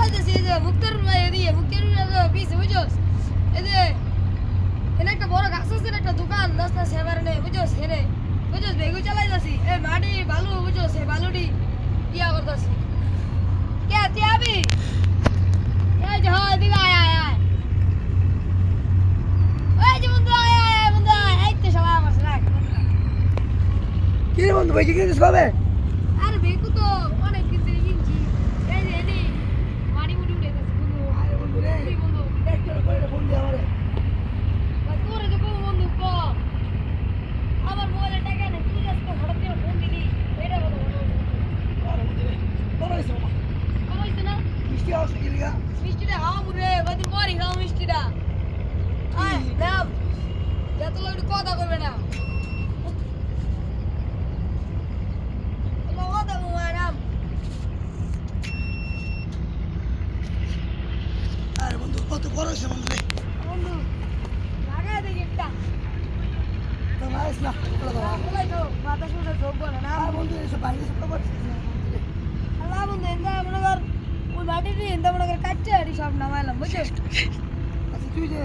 চালাইতেছি এই যে মুক্তার ভাই এদিকে মুক্তার পিছে বুঝছস এই যে এখানে একটা বড় গাছ আছে একটা দোকান নাস্তা সেবার নেই বুঝছস হেরে বুঝছস বেগু চালাইতেছি এই মাটি বালু বুঝছস এই বালুটি ইয়া করতেছি কে তুই আবি এই যে হয় দিকে আয় আয় আয় ওই যে বন্ধু আয় আয় আয় বন্ধু আয় এই তো সবাই আমার রাখ কি রে বন্ধু ভাই কি কিনছিস কবে? আরে বেগু তো অনেক কিছু কিনছি এই যে এনি মাটি মুটি উঠাইতেছি বন্ধু আরে বন্ধু রে কি বন্ধু একটা করে ফোন দে আমারে। তোরে যে কোন বন্ধু ক আমার মোবাইলে টাকা নেই তুই আজকে হঠাৎ করে ফোন দিলি এটা বলো আরে বন্ধু রে বড় হইছে মামা। কমাইছ না মিষ্টি আসছে কি লিগা? মিষ্টিটা হাম রে কদিন পরই খাও মিষ্টিটা আয় নাম যত লোক কথা করবে না কথা বলবো নাম আরে বন্ধু কত বড় হইছে বন্ধু রে। বন্ধু লাগাই দেখি একটা তো মারিস না বলে দাও। বলাই তো মাথা শুনে চোখ বলে না আর বন্ধু এসে বাইরে সব করছিস না বন্ধু রে। আল্লাহ বন্ধু এন্দা মনে কর ওই মাটিটি এন্দা মনে কর কাটছে আর সব নামাইলাম বুঝছিস আচ্ছা তুই যে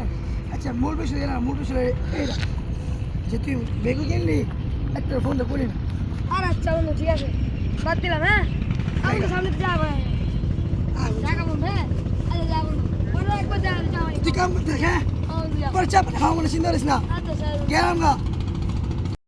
আচ্ছা মূল বিষয় না মূল বিষয় এইটা যে তুই বেগু কিনলি একটা ফোন তো করি না। আর আচ্ছা বন্ধু ঠিক আছে বাদ দিলাম হ্যাঁ আমি তো সামনে যাবো টাকা বন্ধু হ্যাঁ আচ্ছা যা বন্ধু বন্ধু একবার যা তুই কাম করতে হ্যাঁ আচ্ছা পরে চাপ খাওয়া মানে চিন্তা করিস না স্যার গেলাম গা।